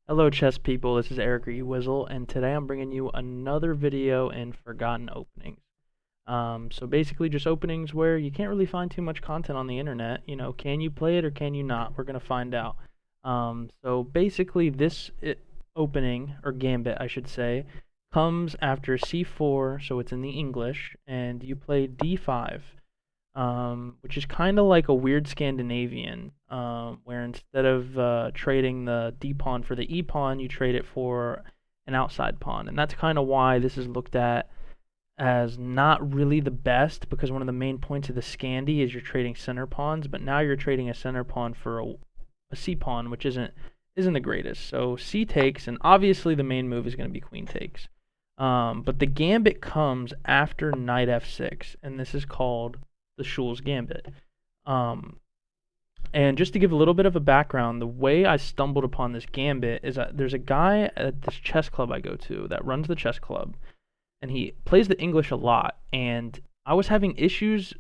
Hello chess people, this is Eric or Ewizzle, and today I'm bringing you another video in Forgotten Openings. So basically just openings where you can't really find too much content on the internet. Can you play it or can you not? We're going to find out. So basically this opening, or Gambit I should say, comes after c4, so it's in the English, and you play d5. Which is kind of like a weird Scandinavian, where instead of trading the d pawn for the e pawn, you trade it for an outside pawn, and that's kind of why this is looked at as not really the best, because one of the main points of the Scandi is you're trading center pawns, but now you're trading a center pawn for a c pawn, which isn't the greatest. So c takes, and obviously the main move is going to be queen takes. But the Gambit comes after knight f6, and this is called the Schulz Gambit. And just to give a little bit of a background, the way I stumbled upon this Gambit is that there's a guy at this chess club I go to that runs the chess club, and he plays the English a lot, and I was having issues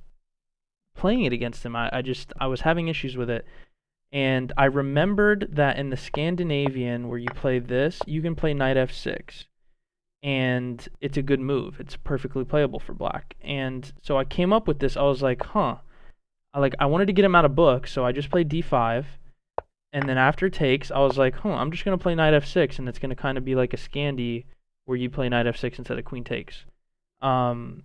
playing it against him. I was having issues with it, and I remembered that in the Scandinavian, where you play this, you can play knight f6. And it's a good move. It's perfectly playable for black. And so I came up with this. I was like, I wanted to get him out of books, so I just played d5. And then after takes, I was like, I'm just going to play knight f6, and it's going to kind of be like a Scandi where you play knight f6 instead of queen takes. And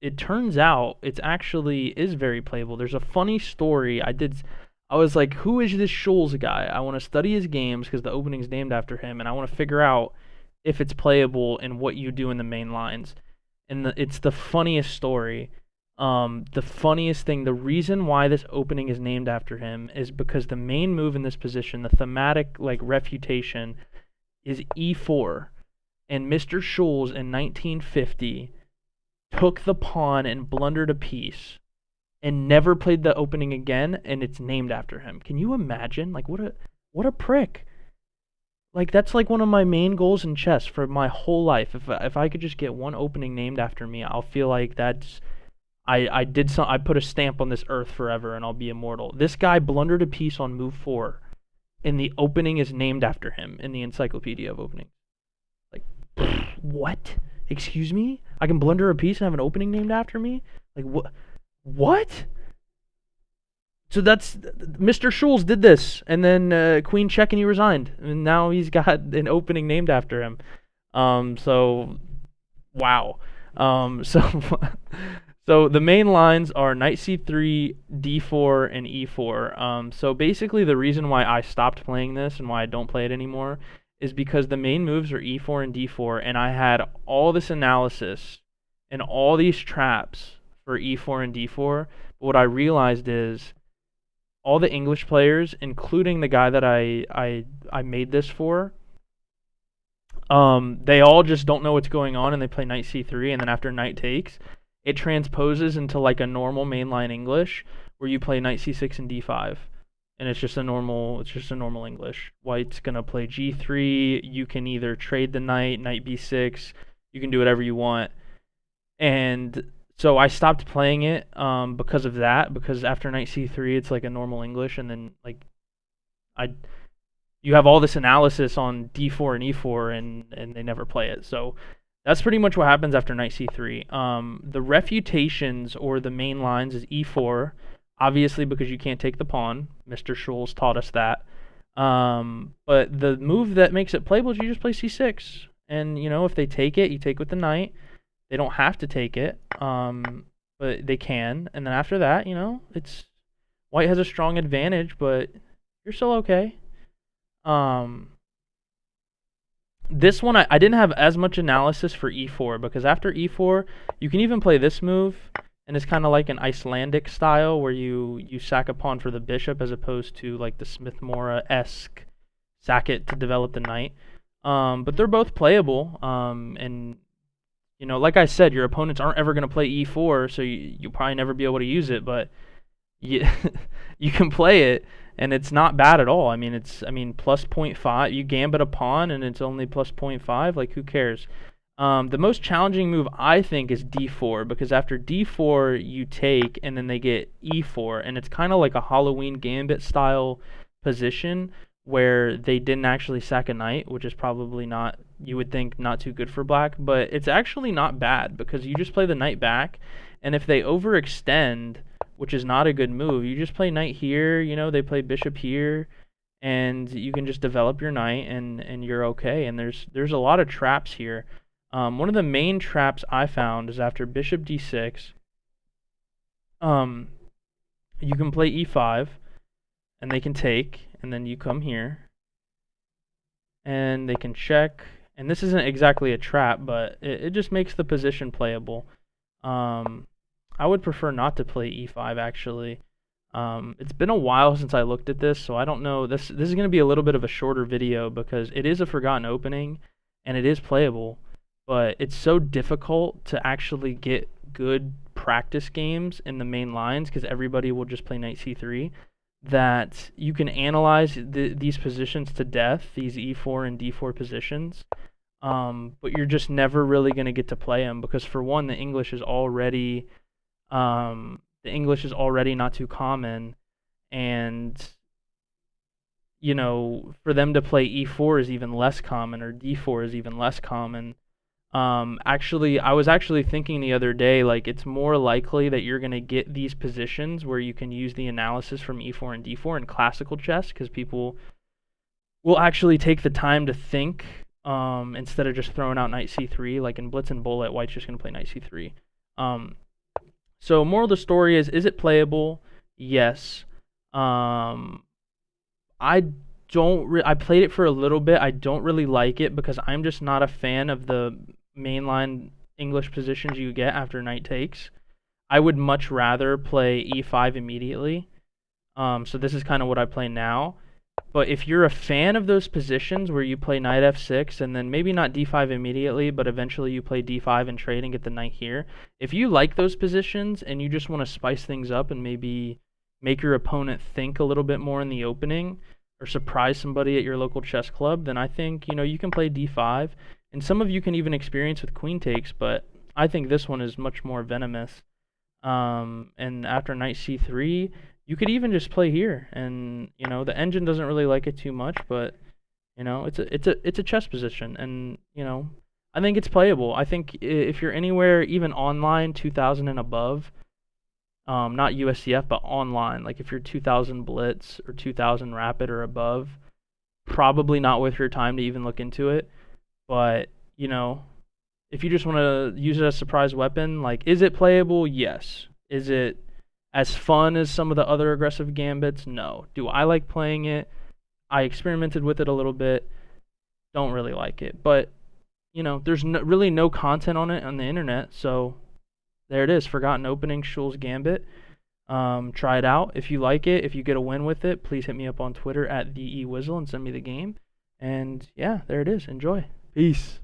it turns out it actually is very playable. There's a funny story. I was like, who is this Schulz guy? I want to study his games because the opening's named after him, and I want to figure out if it's playable and what you do in the main lines. And it's the funniest story. The funniest thing, the reason why this opening is named after him is because the main move in this position, the thematic refutation, is e4. And Mr. Schulz in 1950 took the pawn and blundered a piece and never played the opening again, and it's named after him. Can you imagine? What a prick. That's one of my main goals in chess for my whole life. If I could just get one opening named after me, I'll feel like I put a stamp on this earth forever, and I'll be immortal. This guy blundered a piece on move 4, and the opening is named after him in the Encyclopedia of Openings. What? Excuse me? I can blunder a piece and have an opening named after me? What? So that's Mr. Schulz did this, and then queen check, and he resigned, and now he's got an opening named after him. So wow. So the main lines are knight c3, d4, and e4. So basically the reason why I stopped playing this and why I don't play it anymore is because the main moves are e4 and d4, and I had all this analysis and all these traps for e4 and d4. But what I realized is all the English players, including the guy that I made this for, they all just don't know what's going on, and they play knight c3, and then after knight takes, it transposes into a normal mainline English where you play knight c6 and d5, and it's just a normal English. White's gonna play g3. You can either trade the knight b6. You can do whatever you want, and so I stopped playing it because of that, because after knight c3, it's a normal English, and then you have all this analysis on d4 and e4, and they never play it. So that's pretty much what happens after knight c3. The refutations, or the main lines, is e4, obviously because you can't take the pawn. Mr. Schulz taught us that. But the move that makes it playable is you just play c6, and if they take it, you take with the knight. They don't have to take it, but they can. And then after that, it's white has a strong advantage, but you're still okay. This one, I didn't have as much analysis for e4, because after e4, you can even play this move, and it's kind of like an Icelandic style where you sack a pawn for the bishop as opposed to the Smith-Morra-esque sack it to develop the knight. But they're both playable, and like I said, your opponents aren't ever going to play e4, so you'll probably never be able to use it, but you can play it, and it's not bad at all. Plus 0.5. You gambit a pawn, and it's only plus 0.5. Who cares? The most challenging move, I think, is d4, because after d4, you take, and then they get e4, and it's kind of like a Halloween Gambit style position where they didn't actually sack a knight, which is probably not, you would think, not too good for black, but it's actually not bad because you just play the knight back, and if they overextend, which is not a good move, you just play knight here, they play bishop here, and you can just develop your knight, and you're okay. And there's a lot of traps here. One of the main traps I found is after bishop d6, you can play e5, and they can take, and then you come here, and they can check, and this isn't exactly a trap, but it just makes the position playable. I would prefer not to play e5, actually. It's been a while since I looked at this, so I don't know. This is going to be a little bit of a shorter video because it is a forgotten opening, and it is playable, but it's so difficult to actually get good practice games in the main lines because everybody will just play knight c3, that you can analyze these positions to death, these e4 and d4 positions, but you're just never really going to get to play them because, for one, the English is already not too common, and for them to play e4 is even less common, or d4 is even less common. Actually, I was actually thinking the other day, like, it's more likely that you're going to get these positions where you can use the analysis from e4 and d4 in classical chess, because people will actually take the time to think, instead of just throwing out knight c3. Like in Blitz and Bullet, white's just going to play knight c3. So moral of the story is it playable? Yes. I played it for a little bit. I don't really like it because I'm just not a fan of the mainline English positions you get after knight takes. I would much rather play e5 immediately. So this is kind of what I play now. But if you're a fan of those positions where you play knight f6 and then maybe not d5 immediately, but eventually you play d5 and trade and get the knight here, if you like those positions and you just want to spice things up and maybe make your opponent think a little bit more in the opening, or surprise somebody at your local chess club, then I think, you can play d5. And some of you can even experience with queen takes, but I think this one is much more venomous. And after knight c3, you could even just play here, and the engine doesn't really like it too much, but it's a chess position, and I think it's playable. I think if you're anywhere even online 2000 and above, not USCF but online, like if you're 2000 Blitz or 2000 Rapid or above, probably not worth your time to even look into it. But if you just want to use it as a surprise weapon, like, is it playable? Yes. Is it as fun as some of the other aggressive gambits? No. Do I like playing it? I experimented with it a little bit. Don't really like it. But, there's really no content on it on the internet. So there it is. Forgotten opening, Schulz Gambit. Try it out. If you like it, if you get a win with it, please hit me up on Twitter at the Ewizzle and send me the game. And yeah, there it is. Enjoy. Peace.